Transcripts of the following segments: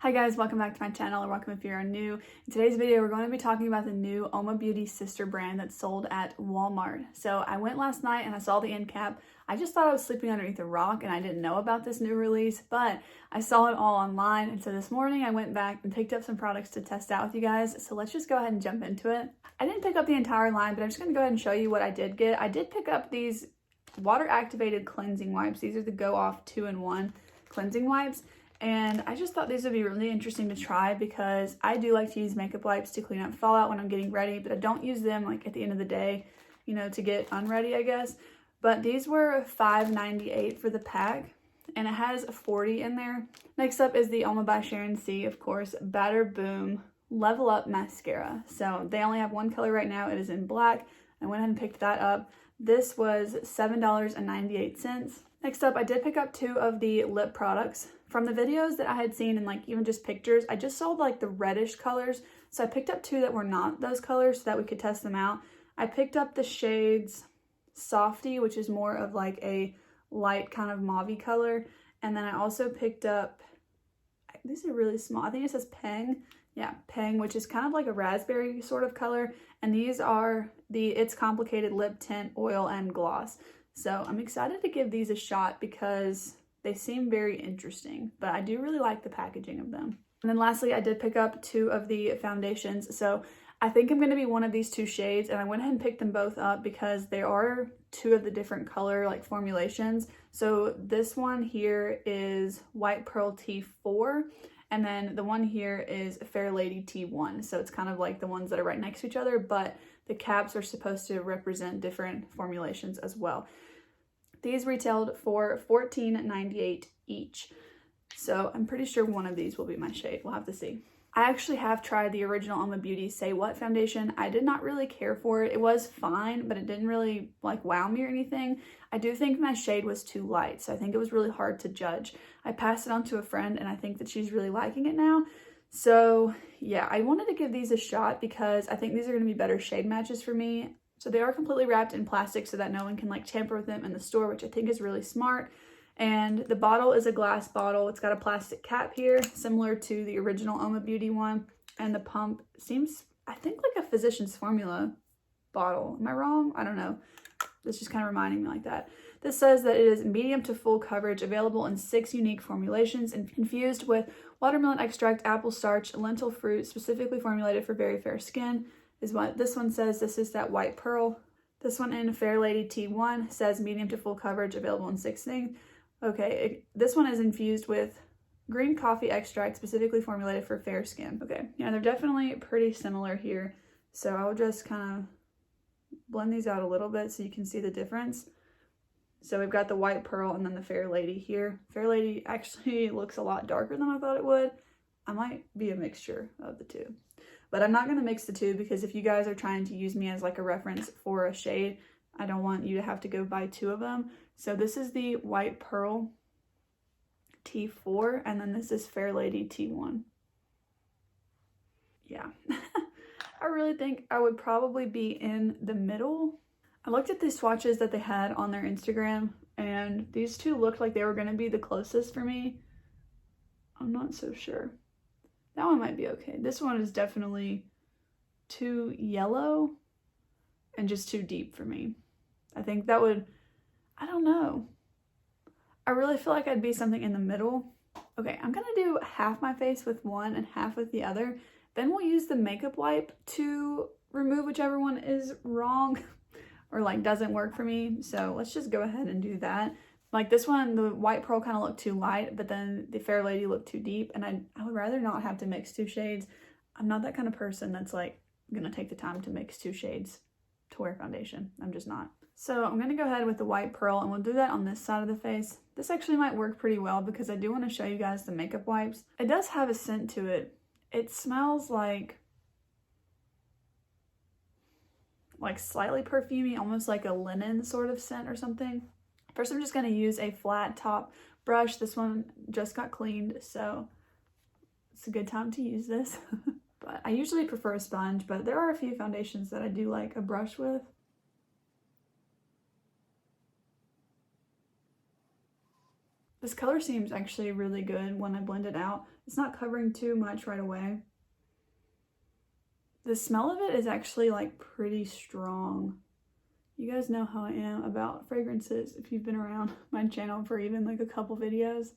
Hi guys, welcome back to my channel, or welcome if you're new. In today's video, we're going to be talking about the new UOMA Beauty sister brand that's sold at Walmart. So I went last night and I saw the end cap. I just thought I was sleeping underneath a rock and I didn't know about this new release, but I saw it all online. And so this morning I went back and picked up some products to test out with you guys. So let's just go ahead and jump into it. I didn't pick up the entire line, but I'm just going to go ahead and show you what I did get. I did pick up these water activated cleansing wipes. These are the Go Off 2-in-1 cleansing wipes. And I just thought these would be really interesting to try because I do like to use makeup wipes to clean up fallout when I'm getting ready, but I don't use them like at the end of the day, you know, to get unready, I guess. But these were $5.98 for the pack, and it has 40 in there. Next up is the UOMA by Sharon, of course, Batter Boom Level Up Mascara. So they only have one color right now. It is in black. I went ahead and picked that up. This was $7.98. Next up, I did pick up two of the lip products. From the videos that I had seen and like even just pictures, I just saw like the reddish colors. So I picked up two that were not those colors so that we could test them out. I picked up the shades Softy, which is more of like a light kind of mauve color. And then I also picked up, these are really small. I think it says Peng. Yeah, Peng, which is kind of like a raspberry sort of color. And these are the It's Complicated Lip Tint, Oil, and Gloss. So I'm excited to give these a shot because they seem very interesting, but I do really like the packaging of them. And then lastly, I did pick up two of the foundations. So I think I'm going to be one of these two shades, and I went ahead and picked them both up because they are two of the different color like formulations. So this one here is White Pearl T4, and then the one here is Fair Lady T1. So it's kind of like the ones that are right next to each other, but the caps are supposed to represent different formulations as well. These retailed for $14.98 each. So I'm pretty sure one of these will be my shade. We'll have to see. I actually have tried the original UOMA Beauty Say What foundation. I did not really care for it. It was fine, but it didn't really like wow me or anything. I do think my shade was too light, so I think it was really hard to judge. I passed it on to a friend and I think that she's really liking it now. So yeah, I wanted to give these a shot because I think these are going to be better shade matches for me. So they are completely wrapped in plastic so that no one can like tamper with them in the store, which I think is really smart. And the bottle is a glass bottle. It's got a plastic cap here, similar to the original UOMA Beauty one. And the pump seems, I think, like a Physicians Formula bottle. Am I wrong? I don't know. It's just kind of reminding me like that. This says that it is medium to full coverage, available in 6 unique formulations, and infused with watermelon extract, apple starch, lentil fruit, specifically formulated for very fair skin. Is what this one says. This is that White Pearl. This one in Fair Lady T1 says medium to full coverage, available in 6 things. Okay, this one is infused with green coffee extract, specifically formulated for fair skin. Okay, yeah, they're definitely pretty similar here. So I'll just kind of blend these out a little bit so you can see the difference. So we've got the White Pearl and then the Fair Lady here. Fair Lady actually looks a lot darker than I thought it would. I might be a mixture of the two. But I'm not going to mix the two because if you guys are trying to use me as like a reference for a shade, I don't want you to have to go buy 2 of them. So this is the White Pearl T4, and then this is Fair Lady T1. Yeah, I really think I would probably be in the middle. I looked at the swatches that they had on their Instagram, and these two looked like they were going to be the closest for me. I'm not so sure. That one might be okay. This one is definitely too yellow and just too deep for me. I think that would, I don't know. I really feel like I'd be something in the middle. Okay, I'm gonna do half my face with one and half with the other. Then we'll use the makeup wipe to remove whichever one is wrong or like doesn't work for me. So let's just go ahead and do that. Like this one, the White Pearl kind of looked too light, but then the Fair Lady looked too deep, and I would rather not have to mix 2 shades. I'm not that kind of person that's like gonna take the time to mix 2 shades to wear foundation. I'm just not. So I'm gonna go ahead with the White Pearl, and we'll do that on this side of the face. This actually might work pretty well because I do want to show you guys the makeup wipes. It does have a scent to it. It smells like slightly perfumey, almost like a linen sort of scent or something. First, I'm just going to use a flat top brush. This one just got cleaned, so it's a good time to use this. But I usually prefer a sponge, but there are a few foundations that I do like a brush with. This color seems actually really good when I blend it out. It's not covering too much right away. The smell of it is actually like pretty strong. You guys know how I am about fragrances if you've been around my channel for even like a couple videos.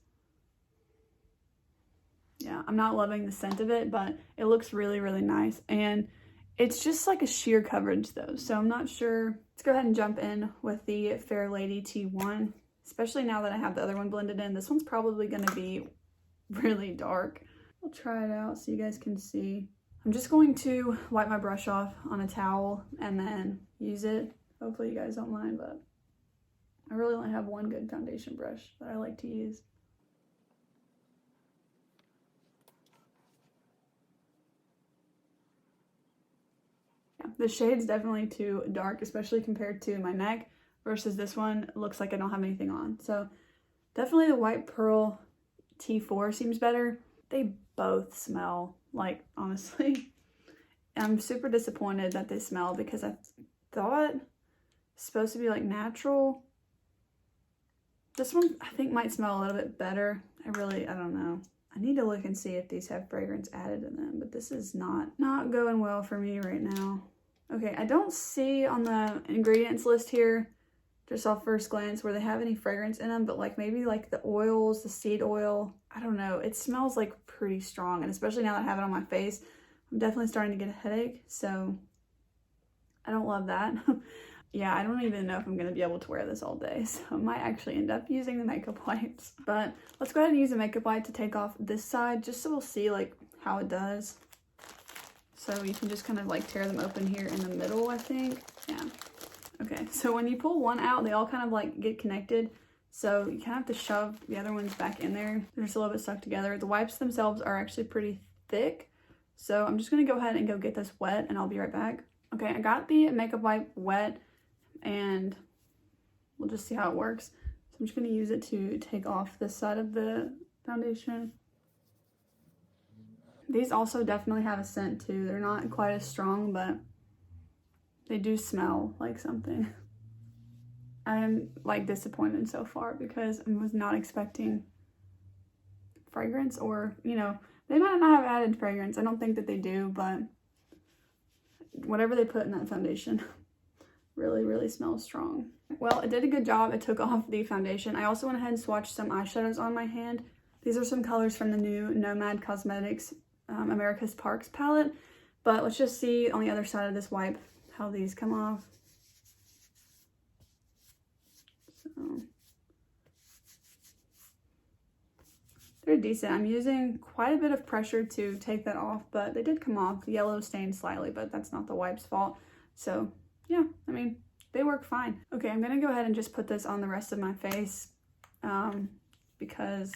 Yeah, I'm not loving the scent of it, but it looks really, really nice. And it's just like a sheer coverage though, so I'm not sure. Let's go ahead and jump in with the Fair Lady T1, especially now that I have the other one blended in. This one's probably gonna be really dark. I'll try it out so you guys can see. I'm just going to wipe my brush off on a towel and then use it. Hopefully you guys don't mind, but I really only have one good foundation brush that I like to use. Yeah, the shade's definitely too dark, especially compared to my neck, versus this one looks like I don't have anything on. So definitely the White Pearl T4 seems better. They both smell like, honestly, I'm super disappointed that they smell because I thought it's supposed to be like natural. This one I think might smell a little bit better. I don't know. I need to look and see if these have fragrance added in them, but this is not going well for me right now. Okay, I don't see on the ingredients list here, just off first glance, where they have any fragrance in them, but like maybe like the oils, the seed oil, I don't know. It smells like pretty strong, and especially now that I have it on my face, I'm definitely starting to get a headache, so I don't love that. Yeah, I don't even know if I'm going to be able to wear this all day, so I might actually end up using the makeup wipes. But let's go ahead and use a makeup wipe to take off this side, just so we'll see like how it does. So you can just kind of like tear them open here in the middle, I think. Yeah. Okay, so when you pull one out, they all kind of like get connected. So you kind of have to shove the other ones back in there. They're just a little bit stuck together. The wipes themselves are actually pretty thick. So I'm just going to go ahead and go get this wet and I'll be right back. Okay, I got the makeup wipe wet and we'll just see how it works. So I'm just going to use it to take off this side of the foundation. These also definitely have a scent too. They're not quite as strong, but they do smell like something. I'm like disappointed so far because I was not expecting fragrance, or, you know, they might not have added fragrance. I don't think that they do, but whatever they put in that foundation really, really smells strong. Well, it did a good job. It took off the foundation. I also went ahead and swatched some eyeshadows on my hand. These are some colors from the new Nomad Cosmetics America's Parks palette. But let's just see on the other side of this wipe how these come off. So they're decent. I'm using quite a bit of pressure to take that off, but they did come off. The yellow stained slightly, but that's not the wipe's fault. So yeah, I mean, they work fine. Okay, I'm gonna go ahead and just put this on the rest of my face because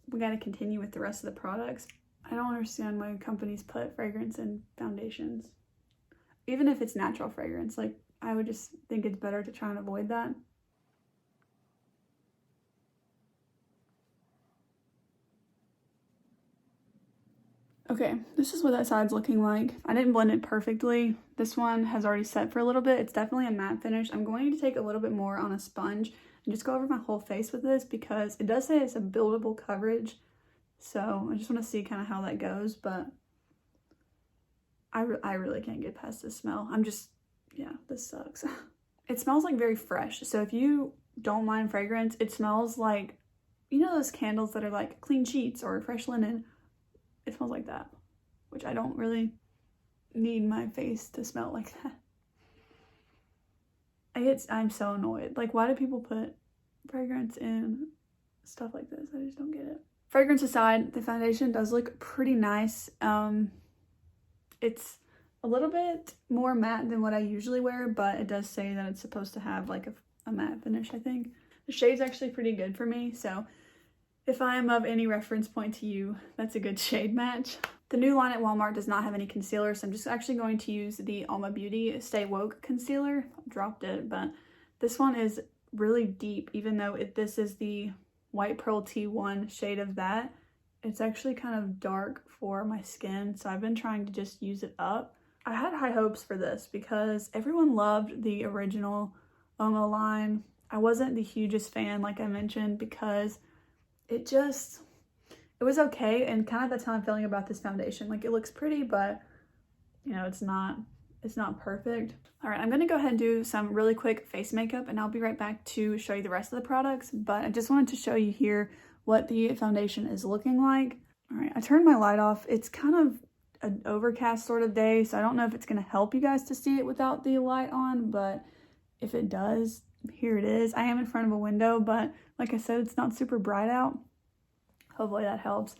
we gotta continue with the rest of the products. I don't understand why companies put fragrance in foundations. Even if it's natural fragrance, like I would just think it's better to try and avoid that. Okay, this is what that side's looking like. I didn't blend it perfectly. This one has already set for a little bit. It's definitely a matte finish. I'm going to take a little bit more on a sponge and just go over my whole face with this because it does say it's a buildable coverage. So I just want to see kind of how that goes, but I really can't get past this smell. Yeah, this sucks. It smells like very fresh. So if you don't mind fragrance, it smells like, you know those candles that are like clean sheets or fresh linen? It smells like that, which I don't really need my face to smell like that. I'm so annoyed. Like, why do people put fragrance in stuff like this? I just don't get it. Fragrance aside, the foundation does look pretty nice. It's a little bit more matte than what I usually wear, but it does say that it's supposed to have like a matte finish, I think. The shade's actually pretty good for me, so if I am of any reference point to you, that's a good shade match. The new line at Walmart does not have any concealer, so I'm just actually going to use the UOMA Beauty Stay Woke concealer. I dropped it, but this one is really deep, even though this is the White Pearl T1 shade of that. It's actually kind of dark for my skin, so I've been trying to just use it up. I had high hopes for this because everyone loved the original UOMA line. I wasn't the hugest fan, like I mentioned, because it was okay, and kind of that's how I'm feeling about this foundation. Like, it looks pretty, but you know, it's not perfect. All right, I'm gonna go ahead and do some really quick face makeup, and I'll be right back to show you the rest of the products, but I just wanted to show you here what the foundation is looking like. All right, I turned my light off. It's kind of an overcast sort of day, so I don't know if it's gonna help you guys to see it without the light on, but if it does, here it is. I am in front of a window, but like I said, it's not super bright out. Hopefully that helps.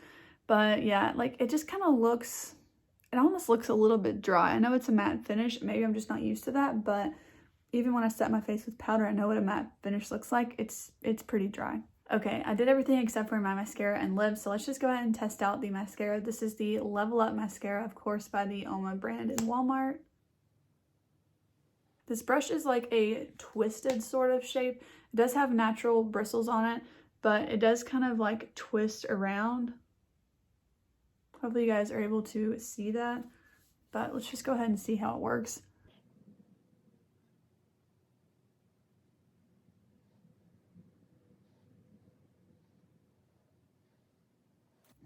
But yeah, like it just kind of looks, it almost looks a little bit dry. I know it's a matte finish. Maybe I'm just not used to that, but even when I set my face with powder, I know what a matte finish looks like. It's pretty dry. Okay, I did everything except for my mascara and lips, so let's just go ahead and test out the mascara. This is the Level Up Mascara, of course, by the UOMA brand in Walmart. This brush is like a twisted sort of shape. It does have natural bristles on it, but it does kind of like twist around. Hopefully you guys are able to see that, but let's just go ahead and see how it works.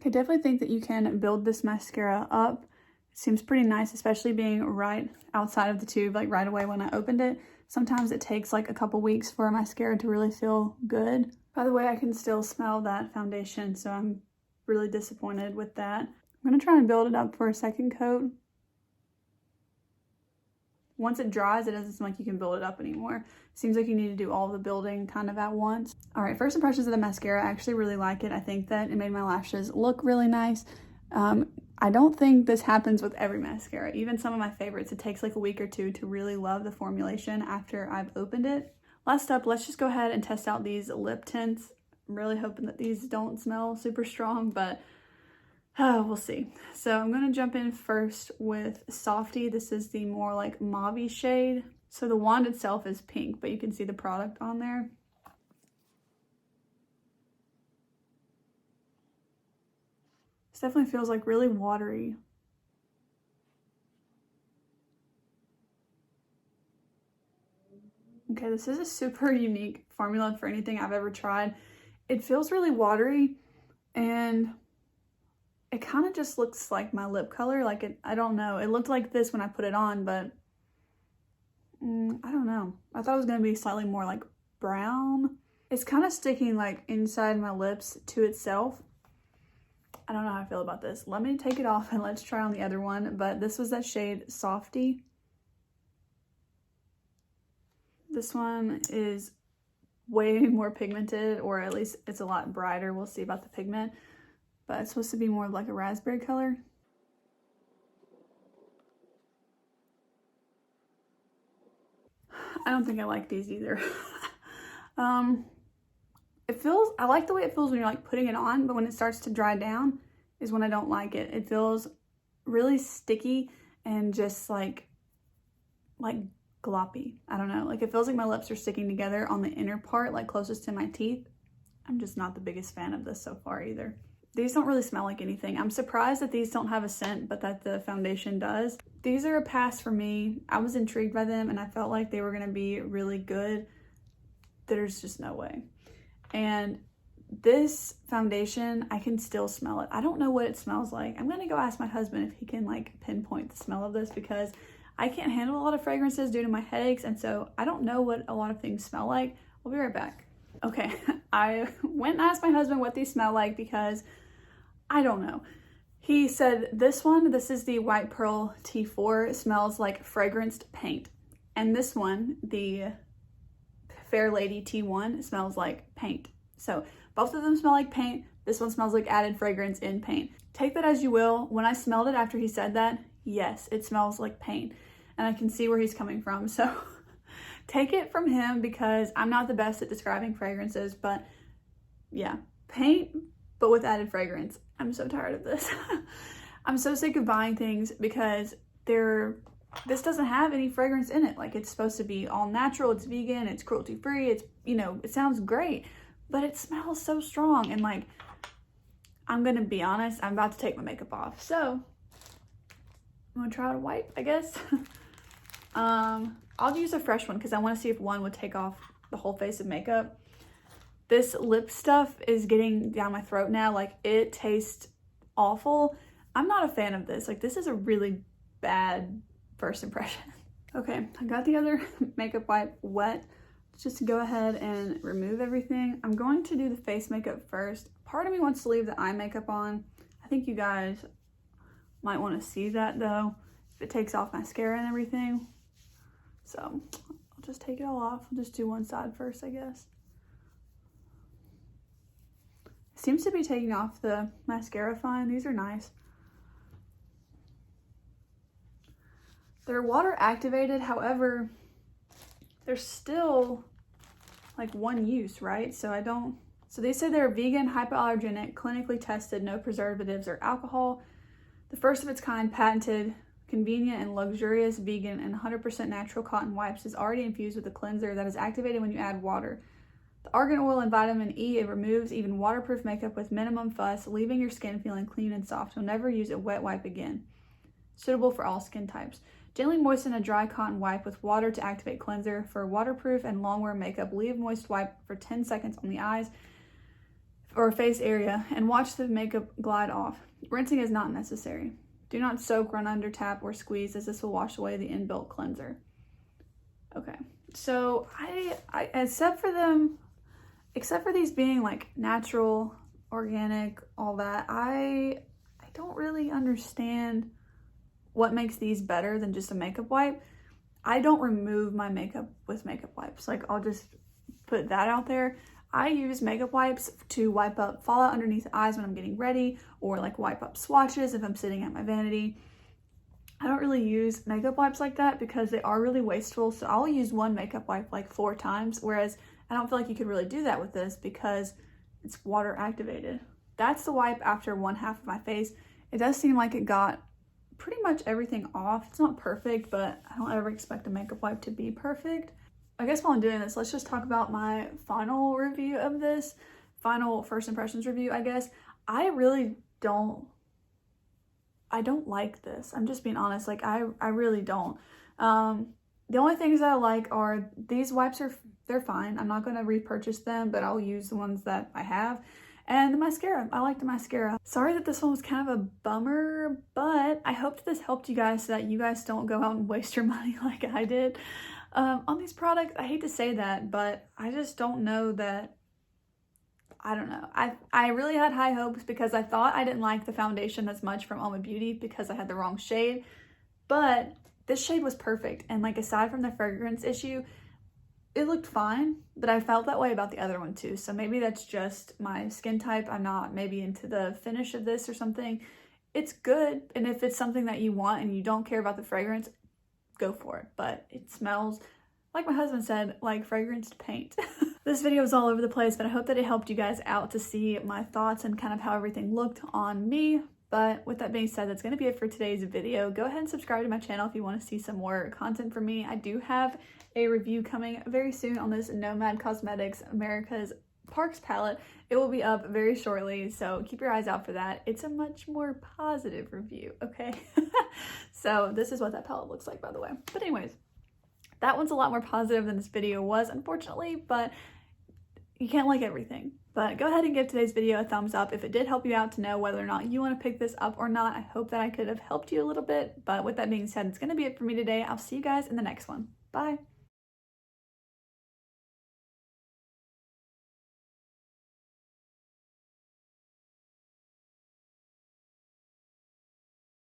I definitely think that you can build this mascara up. It seems pretty nice, especially being right outside of the tube, like right away when I opened it. Sometimes it takes like a couple weeks for a mascara to really feel good. By the way, I can still smell that foundation, so I'm really disappointed with that. I'm gonna try and build it up for a second coat. Once it dries, it doesn't seem like you can build it up anymore. Seems like you need to do all the building kind of at once. All right, first impressions of the mascara. I actually really like it. I think that it made my lashes look really nice. I don't think this happens with every mascara. Even some of my favorites, it takes like a week or two to really love the formulation after I've opened it. Last up, let's just go ahead and test out these lip tints. I'm really hoping that these don't smell super strong, but we'll see. So I'm going to jump in first with Softy. This is the more like mauve-y shade. So the wand itself is pink, but you can see the product on there. This definitely feels like really watery. Okay, this is a super unique formula for anything I've ever tried. It feels really watery, and it kind of just looks like my lip color. Like it, I don't know. It looked like this when I put it on, but I don't know. I thought it was going to be slightly more like brown. It's kind of sticking like inside my lips to itself. I don't know how I feel about this. Let me take it off and let's try on the other one. But this was that shade Softy. This one is way more pigmented, or at least it's a lot brighter. We'll see about the pigment. But it's supposed to be more of like a raspberry color. I don't think I like these either. I like the way it feels when you're like putting it on, but when it starts to dry down is when I don't like it. It feels really sticky and just like gloppy. I don't know. Like it feels like my lips are sticking together on the inner part, like closest to my teeth. I'm just not the biggest fan of this so far either. These don't really smell like anything. I'm surprised that these don't have a scent, but that the foundation does. These are a pass for me. I was intrigued by them and I felt like they were gonna be really good. There's just no way. And this foundation, I can still smell it. I don't know what it smells like. I'm gonna go ask my husband if he can like pinpoint the smell of this, because I can't handle a lot of fragrances due to my headaches, and so I don't know what a lot of things smell like. I'll be right back. Okay, I went and asked my husband what these smell like because I don't know. He said this is the White Pearl T4, smells like fragranced paint. And this one, the Fair Lady T1, smells like paint. So both of them smell like paint. This one smells like added fragrance in paint. Take that as you will. When I smelled it after he said that, yes, it smells like paint. And I can see where he's coming from. So take it from him, because I'm not the best at describing fragrances, but yeah, paint, but with added fragrance. I'm so tired of this. I'm so sick of buying things because this doesn't have any fragrance in it. Like, it's supposed to be all natural, it's vegan, it's cruelty free, it's, you know, it sounds great, but it smells so strong. And like, I'm gonna be honest, I'm about to take my makeup off, so I'm gonna try out a wipe, I guess. I'll use a fresh one because I want to see if one would take off the whole face of makeup. This lip stuff is getting down my throat now. Like, it tastes awful. I'm not a fan of this. Like, this is a really bad first impression. Okay, I got the other makeup wipe wet. Just to go ahead and remove everything. I'm going to do the face makeup first. Part of me wants to leave the eye makeup on. I think you guys might want to see that though, if it takes off mascara and everything. So I'll just take it all off. I'll just do one side first, I guess. It seems to be taking off the mascara fine. These are nice. They're water activated, however, they're still like one use, right? So they say they're vegan, hypoallergenic, clinically tested, no preservatives or alcohol. The first of its kind, patented, convenient and luxurious vegan and 100% natural cotton wipes is already infused with a cleanser that is activated when you add water. The argan oil and vitamin E, it removes even waterproof makeup with minimum fuss, leaving your skin feeling clean and soft. You'll never use a wet wipe again. Suitable for all skin types. Gently moisten a dry cotton wipe with water to activate cleanser. For waterproof and long-wear makeup, leave moist wipe for 10 seconds on the eyes or face area and watch the makeup glide off. Rinsing is not necessary. Do not soak, run under, tap, or squeeze, as this will wash away the inbuilt cleanser. Okay, so I except for these being like natural, organic, all that, I don't really understand what makes these better than just a makeup wipe. I don't remove my makeup with makeup wipes. Like, I'll just put that out there. I use makeup wipes to wipe up fallout underneath the eyes when I'm getting ready, or like wipe up swatches if I'm sitting at my vanity. I don't really use makeup wipes like that because they are really wasteful. So I'll use one makeup wipe like 4 times, whereas I don't feel like you could really do that with this because it's water activated. That's the wipe after one half of my face. It does seem like it got pretty much everything off. It's not perfect, but I don't ever expect a makeup wipe to be perfect. I guess while I'm doing this, let's just talk about my final review of this. Final first impressions review, I guess. I don't like this. I'm just being honest. Like, I really don't. The only things that I like are these wipes they're fine. I'm not going to repurchase them, but I'll use the ones that I have. And the mascara, I like the mascara. Sorry that this one was kind of a bummer, but I hope that this helped you guys so that you guys don't go out and waste your money like I did on these products. I hate to say that, but I just don't know that, I don't know. I really had high hopes because I thought I didn't like the foundation as much from UOMA Beauty because I had the wrong shade, but this shade was perfect. And like, aside from the fragrance issue, it looked fine, but I felt that way about the other one too. So maybe that's just my skin type. I'm not maybe into the finish of this or something. It's good, and if it's something that you want and you don't care about the fragrance, go for it. But it smells, like my husband said, like fragranced paint. This video is all over the place, but I hope that it helped you guys out to see my thoughts and kind of how everything looked on me. But with that being said, that's going to be it for today's video. Go ahead and subscribe to my channel if you want to see some more content from me. I do have a review coming very soon on this Nomad Cosmetics America's Parks palette. It will be up very shortly, so keep your eyes out for that. It's a much more positive review, okay? So this is what that palette looks like, by the way. But anyways, that one's a lot more positive than this video was, unfortunately, but you can't like everything. But go ahead and give today's video a thumbs up if it did help you out to know whether or not you want to pick this up or not. I hope that I could have helped you a little bit. But with that being said, it's going to be it for me today. I'll see you guys in the next one. Bye.